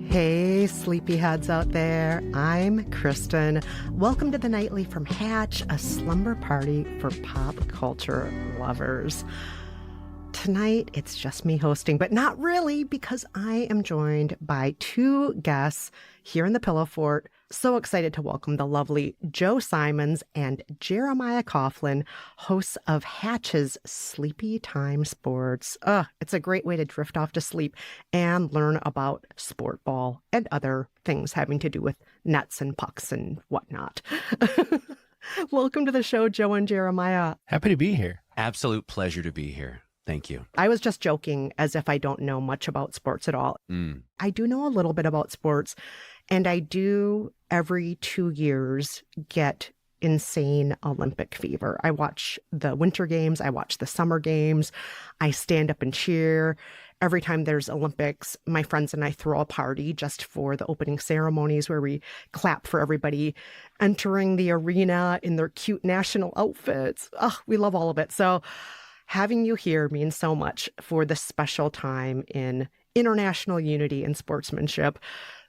Hey, sleepyheads out there. I'm Kristen. Welcome to the Nightly from Hatch, a slumber party for pop culture lovers. Tonight, it's just me hosting, but not really, because I am joined by two guests here in the Pillow Fort. So excited to welcome the lovely Joe Simons and Jeremiah Coughlan, hosts of Hatch's Sleepytime Sports. It's a great way to drift off to sleep and learn about sport ball and other things having to do with nets and pucks and whatnot. Welcome to the show, Joe and Jeremiah. Happy to be here. Absolute pleasure to be here. Thank you. I was just joking as if I don't know much about sports at all. I do know a little bit about sports, and I do every 2 years get insane Olympic fever. I watch the winter games. I watch the summer games. I stand up and cheer. Every time there's Olympics, my friends and I throw a party just for the opening ceremonies where we clap for everybody entering the arena in their cute national outfits. We love all of it. So having you here means so much for this special time in international unity and sportsmanship.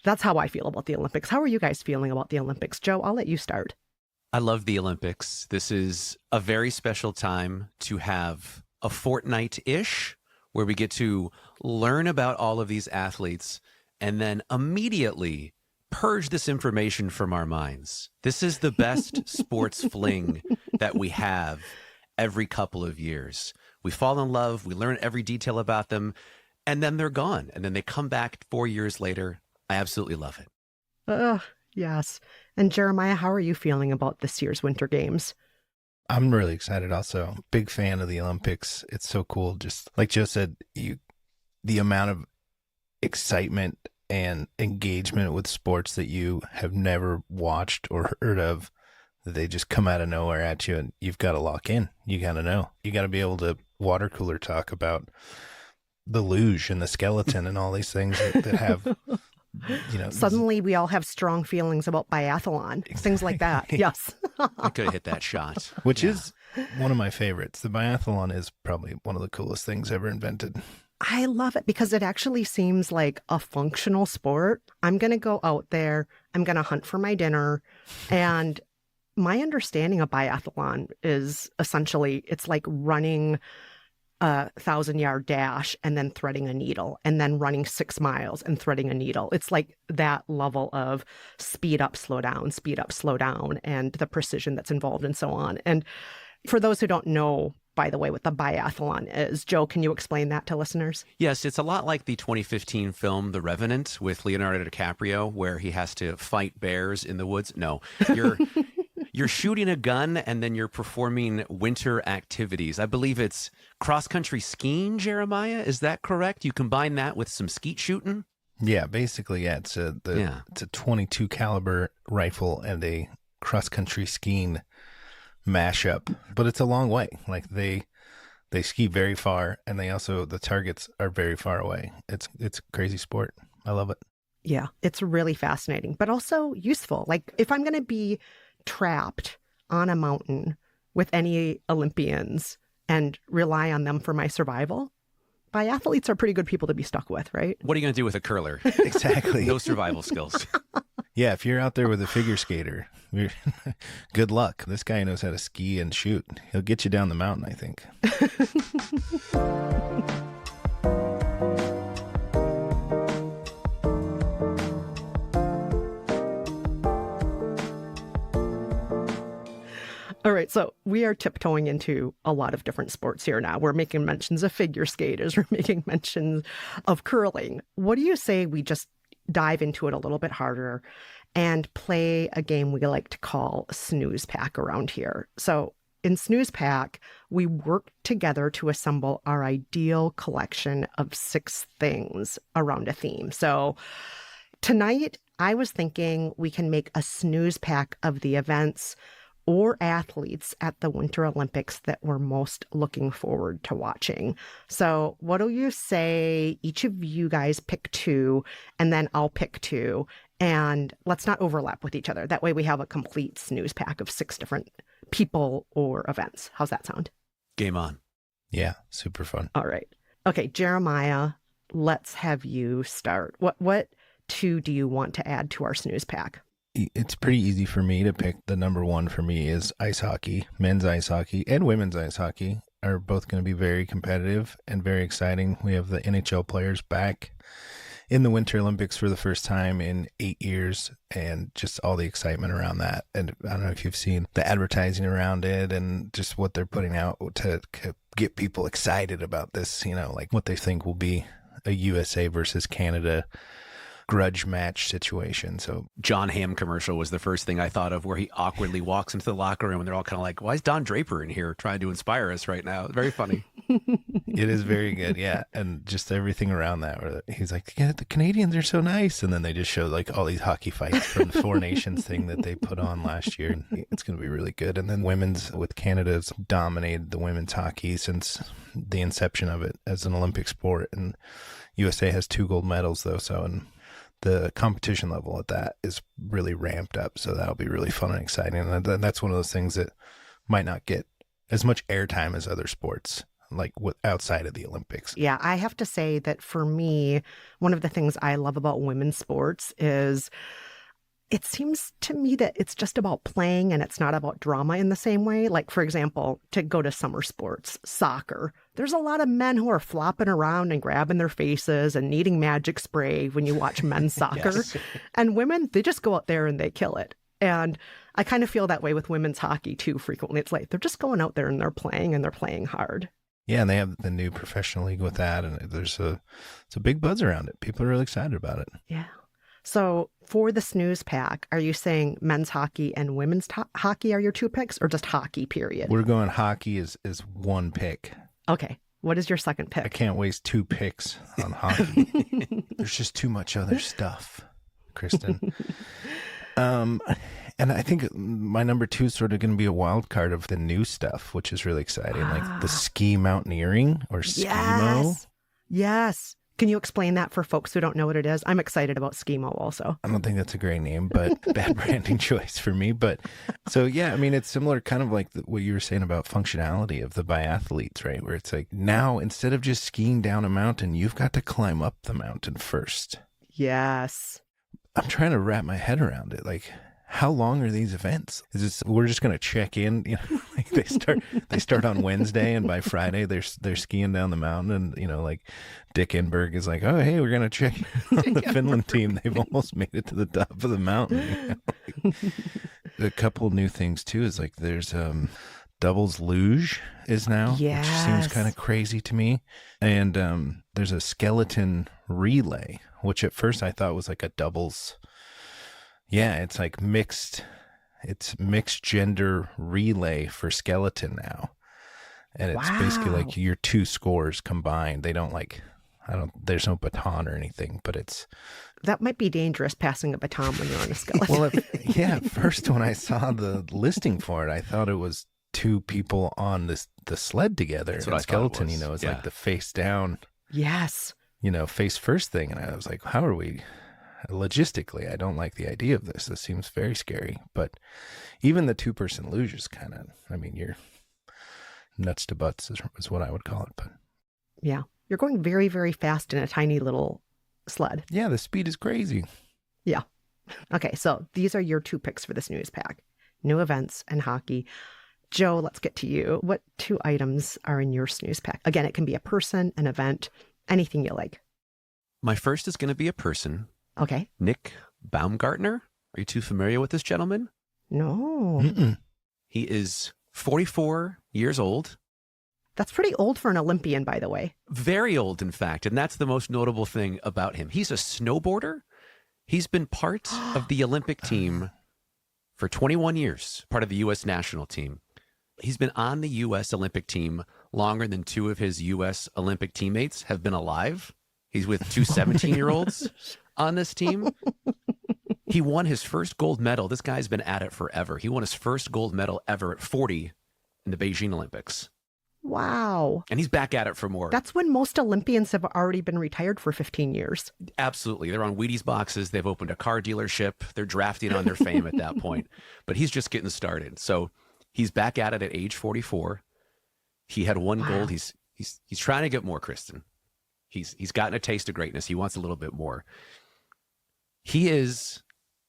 That's how I feel about the Olympics. How are you guys feeling about the Olympics? Joe, I'll let you start. I love the Olympics. This is a very special time to have a fortnight-ish where we get to learn about all of these athletes and then immediately purge this information from our minds. This is the best sports fling that we have every couple of years. We fall in love, we learn every detail about them, and then they're gone. And then they come back 4 years later. I absolutely love it. Yes. And Jeremiah, how are you feeling about this year's Winter Games? I'm really excited also. Big fan of the Olympics. It's so cool. Just like Joe said, the amount of excitement and engagement with sports that you have never watched or heard of, they just come out of nowhere at you, and you've got to lock in. You got to know. You got to be able to water cooler talk about the luge and the skeleton and all these things that have, Suddenly we all have strong feelings about biathlon, things like that. Yes. I could have hit that shot. Which is one of my favorites. The biathlon is probably one of the coolest things ever invented. I love it because it actually seems like a functional sport. I'm going to go out there. I'm going to hunt for my dinner. And my understanding of biathlon is essentially it's like running a 1,000-yard dash and then threading a needle and then running 6 miles and threading a needle. It's like that level of speed up, slow down, and the precision that's involved and so on. And for those who don't know, by the way, what the biathlon is, Joe, can you explain that to listeners? Yes, it's a lot like the 2015 film The Revenant with Leonardo DiCaprio, where he has to fight bears in the woods. No, you're shooting a gun and then you're performing winter activities. I believe it's cross-country skiing, Jeremiah. Is that correct? You combine that with some skeet shooting? Yeah, basically, yeah. It's a 22 caliber rifle and a cross-country skiing mashup. But it's a long way. Like they ski very far, and the targets are very far away. It's a crazy sport. I love it. Yeah, it's really fascinating, but also useful. Like if I'm going to be trapped on a mountain with any Olympians and rely on them for my survival, biathletes are pretty good people to be stuck with, right? What are you going to do with a curler? Exactly. No survival skills. Yeah, if you're out there with a figure skater, good luck. This guy knows how to ski and shoot. He'll get you down the mountain, I think. All right, so we are tiptoeing into a lot of different sports here now. We're making mentions of figure skaters. We're making mentions of curling. What do you say we just dive into it a little bit harder and play a game we like to call Snooze Pack around here? So in Snooze Pack, we work together to assemble our ideal collection of 6 things around a theme. So tonight, I was thinking we can make a snooze pack of the events or athletes at the Winter Olympics that we're most looking forward to watching. So what do you say each of you guys pick 2, and then I'll pick 2, and let's not overlap with each other. That way we have a complete snooze pack of 6 different people or events. How's that sound? Game on. Yeah, super fun. All right. Okay, Jeremiah, let's have you start. What two do you want to add to our snooze pack? It's pretty easy for me to pick. The number one for me is ice hockey. Men's ice hockey and women's ice hockey are both going to be very competitive and very exciting. We have the NHL players back in the Winter Olympics for the first time in 8 years, and just all the excitement around that. And I don't know if you've seen the advertising around it and just what they're putting out to get people excited about this, like what they think will be a USA versus Canada grudge match situation. So John Hamm commercial was the first thing I thought of, where he awkwardly walks into the locker room and they're all kind of like, why is Don Draper in here trying to inspire us right now? Very funny. It is very good, yeah. And just everything around that, where he's like, yeah, the Canadians are so nice. And then they just show like all these hockey fights from the Four Nations thing that they put on last year. And it's going to be really good. And then women's, with Canada's dominated the women's hockey since the inception of it as an Olympic sport. And USA has 2 gold medals though. So, and the competition level at that is really ramped up. So that'll be really fun and exciting. And that's one of those things that might not get as much airtime as other sports, like outside of the Olympics. Yeah, I have to say that for me, one of the things I love about women's sports is it seems to me that it's just about playing and it's not about drama in the same way. Like, for example, to go to summer sports, soccer, there's a lot of men who are flopping around and grabbing their faces and needing magic spray when you watch men's soccer. Yes. And women, they just go out there and they kill it. And I kind of feel that way with women's hockey too frequently. It's like they're just going out there and they're playing hard. Yeah, and they have the new professional league with that, and it's a big buzz around it. People are really excited about it. Yeah. So for the snooze pack, are you saying men's hockey and women's hockey are your 2 picks, or just hockey, period? We're going hockey is 1 pick. Okay. What is your second pick? I can't waste 2 picks on hockey. There's just too much other stuff, Kristen. And I think my number 2 is sort of going to be a wild card of the new stuff, which is really exciting, like the ski mountaineering or skimo. Yes. Can you explain that for folks who don't know what it is? I'm excited about skimo also. I don't think that's a great name, but bad branding choice for me. But so, yeah, I mean, it's similar, kind of like what you were saying about functionality of the biathletes, right? Where it's like, now instead of just skiing down a mountain, you've got to climb up the mountain first. Yes. I'm trying to wrap my head around it. Like, how long are these events? Is this, we're just going to check in, like they start on Wednesday, and by Friday they're skiing down the mountain, and like Dick Enberg is like, oh, hey, we're going to check on the Finland team. They've almost made it to the top of the mountain. A couple new things too is like there's doubles luge is now, yes, which seems kind of crazy to me. And there's a skeleton relay, which at first I thought was like a doubles. Yeah, it's like mixed gender relay for skeleton now. And it's basically like your 2 scores combined. They don't there's no baton or anything, but that might be dangerous, passing a baton when you're on a skeleton. Well, at first when I saw the listing for it, I thought it was 2 people on the sled together. That's what and I skeleton, thought it was. is like the face down. Yes. Face first thing. And I was like, how are we? Logistically, I don't like the idea of this. This seems very scary. But even the 2-person luge is kind of, you're nuts to butts is what I would call it. But yeah, you're going very, very fast in a tiny little sled. Yeah, the speed is crazy. Yeah. Okay, so these are your 2 picks for the snooze pack: new events and hockey. Joe, let's get to you. What 2 items are in your snooze pack? Again, it can be a person, an event, anything you like. My first is going to be a person. Okay. Nick Baumgartner. Are you too familiar with this gentleman? No. Mm-mm. He is 44 years old. That's pretty old for an Olympian, by the way. Very old, in fact. And that's the most notable thing about him. He's a snowboarder. He's been part of the Olympic team for 21 years, part of the U.S. national team. He's been on the U.S. Olympic team longer than 2 of his U.S. Olympic teammates have been alive. He's with 2 17-year-olds on this team. He won his first gold medal. This guy's been at it forever. He won his first gold medal ever at 40 in the Beijing Olympics. Wow. And he's back at it for more. That's when most Olympians have already been retired for 15 years. Absolutely. They're on Wheaties boxes. They've opened a car dealership. They're drafting on their fame at that point. But he's just getting started. So he's back at it at age 44. He had 1 gold. He's trying to get more, Kristen. He's gotten a taste of greatness. He wants a little bit more. He is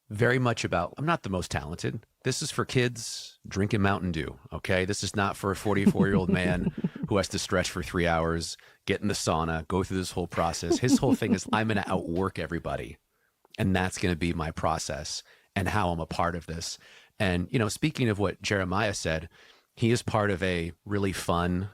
very much about, I'm not the most talented. This is for kids drinking Mountain Dew, okay? This is not for a 44-year-old man who has to stretch for 3 hours, get in the sauna, go through this whole process. His whole thing is, I'm going to outwork everybody. And that's going to be my process and how I'm a part of this. And, speaking of what Jeremiah said, he is part of a really fun,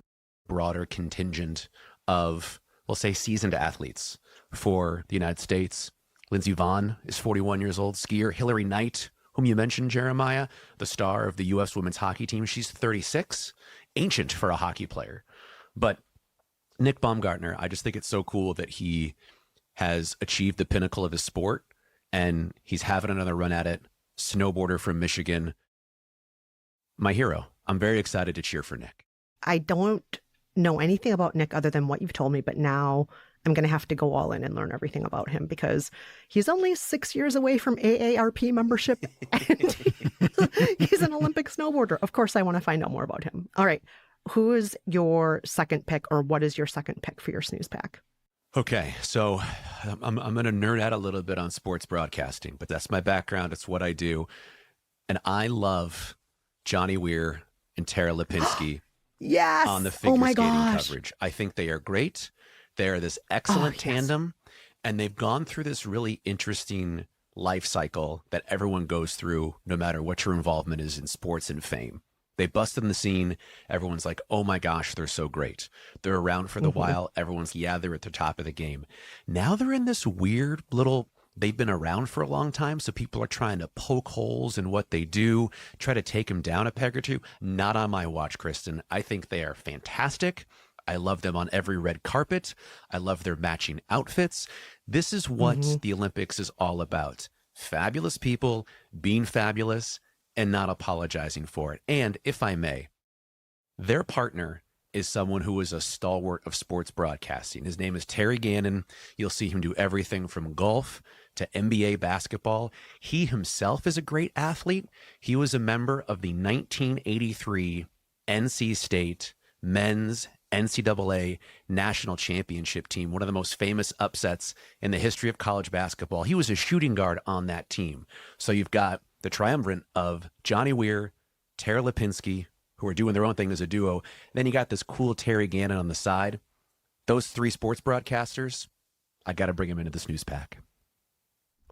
broader contingent of, we'll say, seasoned athletes for the United States. Lindsey Vonn is 41 years old, skier. Hillary Knight, whom you mentioned, Jeremiah, the star of the U.S. women's hockey team, she's 36, ancient for a hockey player. But Nick Baumgartner, I just think it's so cool that he has achieved the pinnacle of his sport, and he's having another run at it. Snowboarder from Michigan, my hero. I'm very excited to cheer for Nick. I don't know anything about Nick other than what you've told me, but now I'm going to have to go all in and learn everything about him because he's only 6 years away from AARP membership and he's an Olympic snowboarder. Of course, I want to find out more about him. All right. Who is your second pick, or what is your second pick for your snooze pack? Okay, so I'm going to nerd out a little bit on sports broadcasting, but that's my background. It's what I do. And I love Johnny Weir and Tara Lipinski yes! on the figure skating gosh. coverage. I think they are great. They are this excellent tandem, and they've gone through this really interesting life cycle that everyone goes through, no matter what your involvement is in sports and fame. They busted in the scene. Everyone's like, oh my gosh, they're so great. They're around for the while. Everyone's, they're at the top of the game. Now they're in this weird little, they've been around for a long time. So people are trying to poke holes in what they do, try to take them down a peg or two. Not on my watch, Kristen. I think they are fantastic. I love them on every red carpet. I love their matching outfits. This is what the Olympics is all about. Fabulous people being fabulous and not apologizing for it. And if I may, their partner is someone who is a stalwart of sports broadcasting. His name is Terry Gannon. You'll see him do everything from golf to NBA basketball. He himself is a great athlete. He was a member of the 1983 NC State men's NCAA national championship team, one of the most famous upsets in the history of college basketball. He was a shooting guard on that team. So you've got the triumvirate of Johnny Weir, Tara Lipinski, who are doing their own thing as a duo. Then you got this cool Terry Gannon on the side. Those three sports broadcasters, I got to bring them into the snooze pack.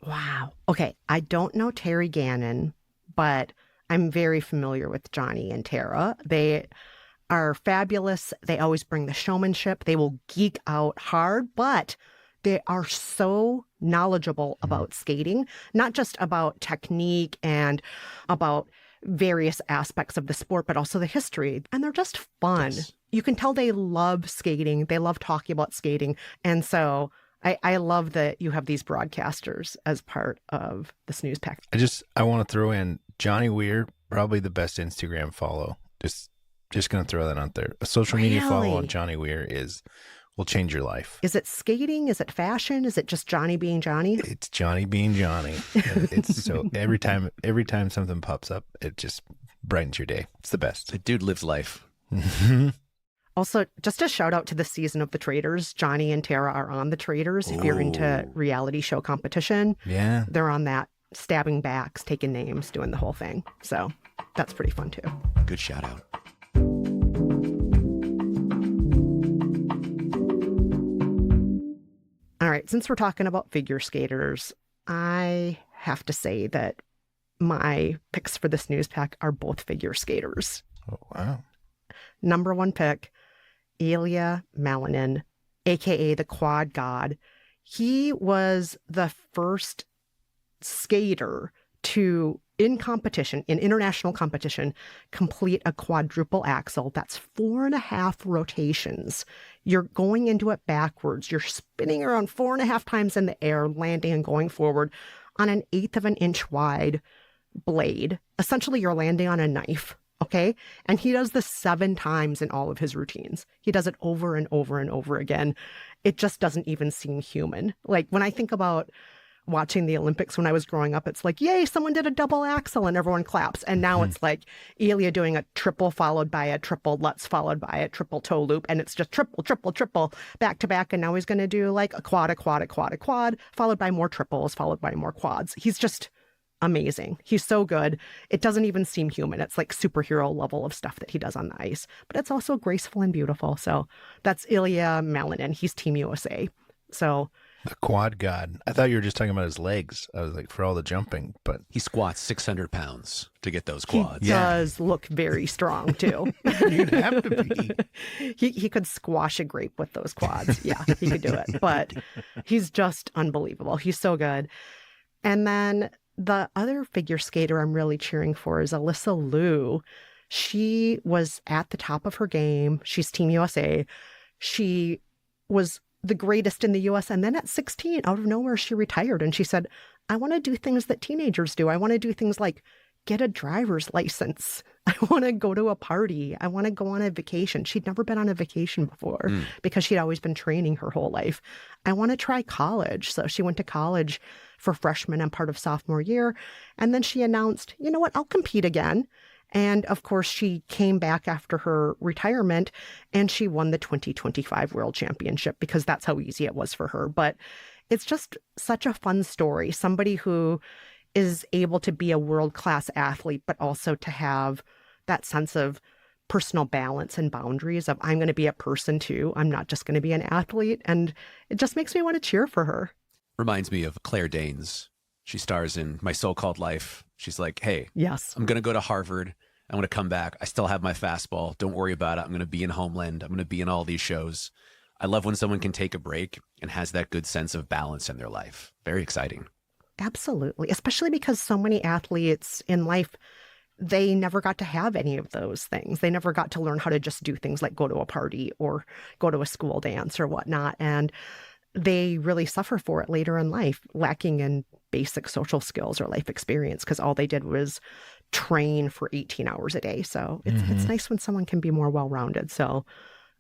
Wow. Okay. I don't know Terry Gannon, but I'm very familiar with Johnny and Tara. They are fabulous. They always bring the showmanship. They will geek out hard, but they are so knowledgeable about skating, not just about technique and about various aspects of the sport, but also the history. And they're just fun. Yes. You can tell they love skating. They love talking about skating. And so I love that you have these broadcasters as part of the snooze pack. I want to throw in Johnny Weir, probably the best Instagram follow. Just going to throw that out there. A social media follow on Johnny Weir will change your life. Is it skating? Is it fashion? Is it just Johnny being Johnny? It's Johnny being Johnny. It's so every time something pops up, it just brightens your day. It's the best. The dude lives life. Also, just a shout out to the season of The Traders. Johnny and Tara are on The Traders. If you're into reality show competition, yeah, they're on that, stabbing backs, taking names, doing the whole thing. So that's pretty fun too. Good shout out. All right, since we're talking about figure skaters, I have to say that my picks for the snooze pack are both figure skaters. Oh, wow. Number one pick, Ilya Malinin, a.k.a. the Quad God. He was the first skater to, in international competition, complete a quadruple axel. That's 4.5 rotations. You're going into it backwards. You're spinning around 4.5 times in the air, landing and going forward on an 1/8 of an inch wide blade. Essentially, you're landing on a knife, okay? And he does this 7 times in all of his routines. He does it over and over and over again. It just doesn't even seem human. Like, when I think about watching the Olympics when I was growing up. It's like, yay, someone did a double axel and everyone claps. And now it's like Elia doing a triple followed by a triple Lutz followed by a triple toe loop. And it's just triple, triple, triple back to back. And now he's going to do like a quad, a quad, a quad, a quad, followed by more triples, followed by more quads. He's just amazing. He's so good. It doesn't even seem human. It's like superhero level of stuff that he does on the ice, but it's also graceful and beautiful. So that's Ilya Malinin. He's Team USA. So the quad god. I thought you were just talking about his legs. I was like, for all the jumping, but He squats 600 pounds to get those quads. he does look very strong too. you'd have to be. He could squash a grape with those quads. Yeah, he could do it. But he's just unbelievable. He's so good. And then the other figure skater I'm really cheering for is Alyssa Liu. She was at the top of her game. She's Team USA. She was the greatest in the US. And then at 16, out of nowhere, she retired. And she said, I want to do things that teenagers do. I want to do things like get a driver's license. I want to go to a party. I want to go on a vacation. She'd never been on a vacation before because she'd always been training her whole life. I want to try college. So she went to college for freshman and part of sophomore year. And then she announced, you know what, I'll compete again. And of course, she came back after her retirement and she won the 2025 World Championship because that's how easy it was for her. But it's just such a fun story. Somebody who is able to be a world-class athlete, but also to have that sense of personal balance and boundaries of I'm going to be a person too. I'm not just going to be an athlete. And it just makes me want to cheer for her. Reminds me of Claire Danes. She stars in My So-Called Life. She's like, hey, yes, I'm going to go to Harvard. I'm going to come back. I still have my fastball. Don't worry about it. I'm going to be in Homeland. I'm going to be in all these shows. I love when someone can take a break and has that good sense of balance in their life. Very exciting. Absolutely. Especially because so many athletes in life, they never got to have any of those things. They never got to learn how to just do things like go to a party or go to a school dance or whatnot. And they really suffer for it later in life, lacking in basic social skills or life experience because all they did was train for 18 hours a day. So it's nice when someone can be more well-rounded. So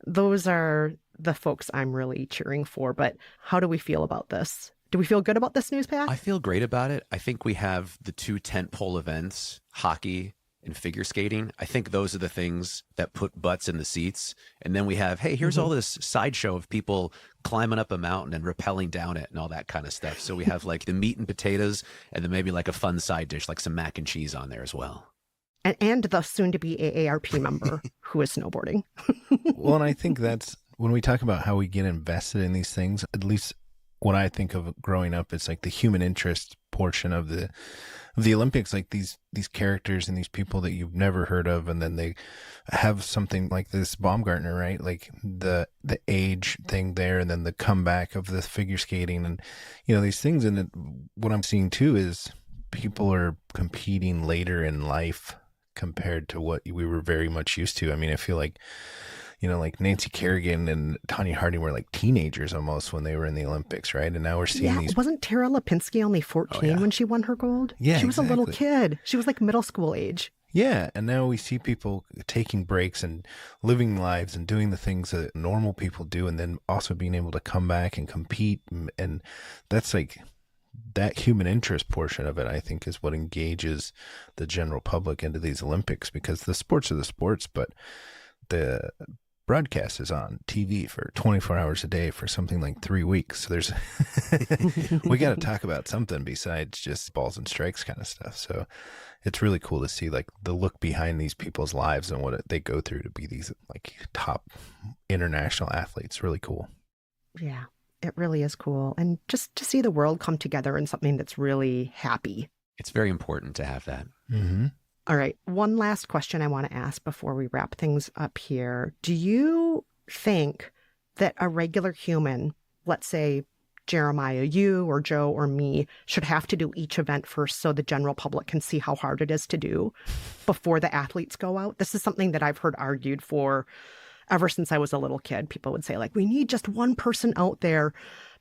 those are the folks I'm really cheering for. But how do we feel about this? Do we feel good about the Snooze Pack? I feel great about it. I think we have the two tentpole events, hockey and figure skating. I think those are the things that put butts in the seats. And then we have, hey, here's all this sideshow of people climbing up a mountain and rappelling down it and all that kind of stuff. So we have like the meat and potatoes and then maybe like a fun side dish, like some mac and cheese on there as well. And the soon-to-be AARP member who is snowboarding. Well, and I think that's when we talk about how we get invested in these things, at least when I think of growing up, it's like the human interest portion of the Olympics, like these characters and these people that you've never heard of, and then they have something like this Baumgartner, right? Like the age thing there, and then the comeback of the figure skating, and these things. And what I'm seeing too is people are competing later in life compared to what we were very much used to. I mean, I feel like like Nancy Kerrigan and Tanya Harding were like teenagers almost when they were in the Olympics, right? And now we're seeing these. Wasn't Tara Lipinski only 14 when she won her gold? Yeah, she was a little kid. She was like middle school age. Yeah, and now we see people taking breaks and living lives and doing the things that normal people do, and then also being able to come back and compete. And that's like that human interest portion of it, I think, is what engages the general public into these Olympics, because the sports are the sports, but the broadcast is on TV for 24 hours a day for something like 3 weeks. So there's, we got to talk about something besides just balls and strikes kind of stuff. So it's really cool to see like the look behind these people's lives and what they go through to be these like top international athletes. Really cool. Yeah, it really is cool. And just to see the world come together in something that's really happy. It's very important to have that. Mm-hmm. All right. One last question I want to ask before we wrap things up here. Do you think that a regular human, let's say Jeremiah, you or Joe or me, should have to do each event first so the general public can see how hard it is to do before the athletes go out? This is something that I've heard argued for ever since I was a little kid. People would say, like, we need just one person out there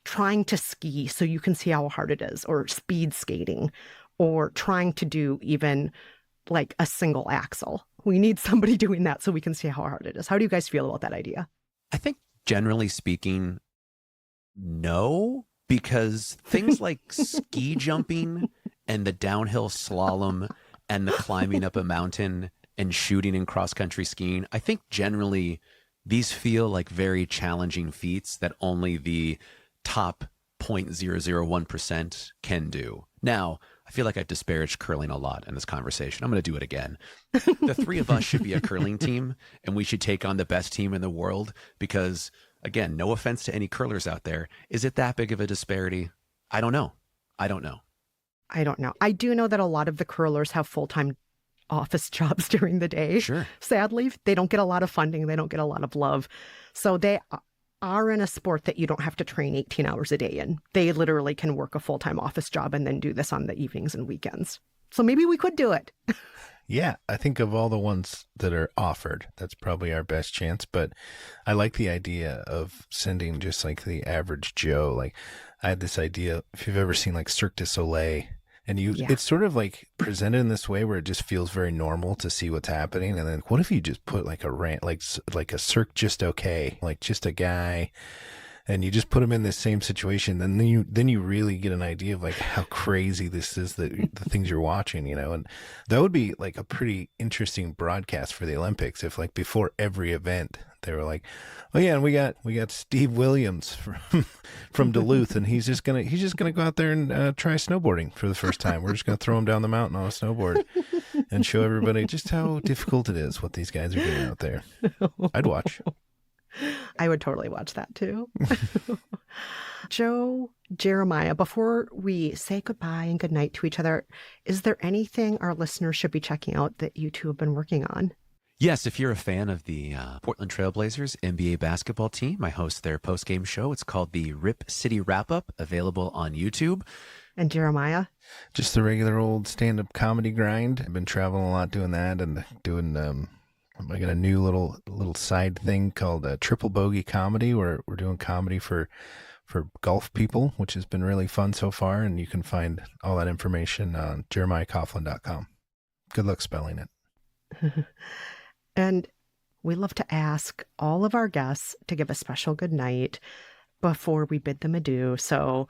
trying to ski so you can see how hard it is, or speed skating, or trying to do even like a single axle. We need somebody doing that so we can see how hard it is. How do you guys feel about that idea? I think generally speaking, no, because things like ski jumping and the downhill slalom and the climbing up a mountain and shooting and cross-country skiing, I think generally these feel like very challenging feats that only the top 0.001% can do. Now, I feel like I've disparaged curling a lot in this conversation. I'm going to do it again. The three of us should be a curling team, and we should take on the best team in the world because, again, no offense to any curlers out there. Is it that big of a disparity? I don't know. I don't know. I do know that a lot of the curlers have full-time office jobs during the day. Sure. Sadly, they don't get a lot of funding. They don't get a lot of love. So they are in a sport that you don't have to train 18 hours a day in. They literally can work a full-time office job and then do this on the evenings and weekends. So maybe we could do it. Yeah, I think of all the ones that are offered, that's probably our best chance. But I like the idea of sending just like the average Joe. Like I had this idea, if you've ever seen like Cirque du Soleil, and it's sort of like presented in this way where it just feels very normal to see what's happening. And then what if you just put like a rant, like a Cirque Just Okay, like just a guy, and you just put him in this same situation, then you really get an idea of like how crazy this is, the things you're watching, you know. And that would be like a pretty interesting broadcast for the Olympics if like before every event they were like, oh yeah, and we got Steve Williams from Duluth, and he's just gonna go out there and try snowboarding for the first time. We're just gonna throw him down the mountain on a snowboard and show everybody just how difficult it is what these guys are doing out there. I'd watch. I would totally watch that too. Joe, Jeremiah, before we say goodbye and goodnight to each other, is there anything our listeners should be checking out that you two have been working on? Yes, if you're a fan of the Portland Trailblazers NBA basketball team, I host their post-game show. It's called the Rip City Wrap-Up, available on YouTube. And Jeremiah? Just the regular old stand-up comedy grind. I've been traveling a lot doing that and doing... I got a new little side thing called Triple Bogey Comedy, where we're doing comedy for golf people, which has been really fun so far. And you can find all that information on jeremiahcoughlin.com. Good luck spelling it. And we love to ask all of our guests to give a special good night before we bid them adieu. So,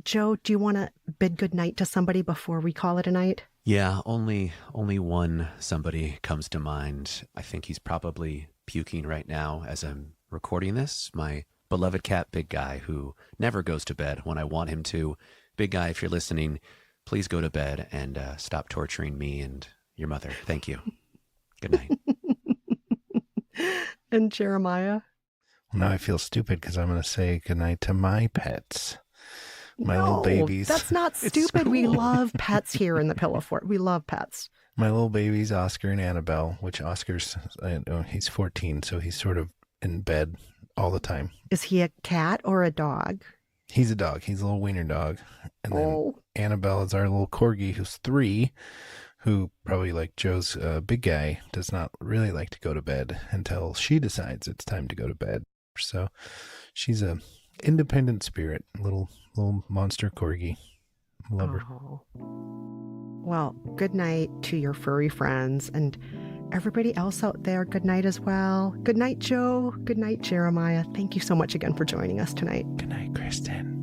Joe, do you want to bid good night to somebody before we call it a night? Yeah, only one somebody comes to mind. I think he's probably puking right now as I'm recording this. My beloved cat, Big Guy, who never goes to bed when I want him to. Big Guy, if you're listening, please go to bed and stop torturing me and your mother. Thank you. Good night. And Jeremiah? Well, now I feel stupid because I'm going to say goodnight to my pets. My little babies. That's not stupid. Cool. We love pets here in the Pillow Fort. We love pets. My little babies, Oscar and Annabelle, which Oscar's, he's 14, so he's sort of in bed all the time. Is he a cat or a dog? He's a dog. He's a little wiener dog. And then Annabelle is our little corgi who's 3, who probably like Joe's Big Guy does not really like to go to bed until she decides it's time to go to bed. So she's a independent spirit, little monster corgi. Love her. Well, good night to your furry friends and everybody else out there. Good night as well. Good night, Joe. Good night, Jeremiah. Thank you so much again for joining us tonight. Good night, Kristen.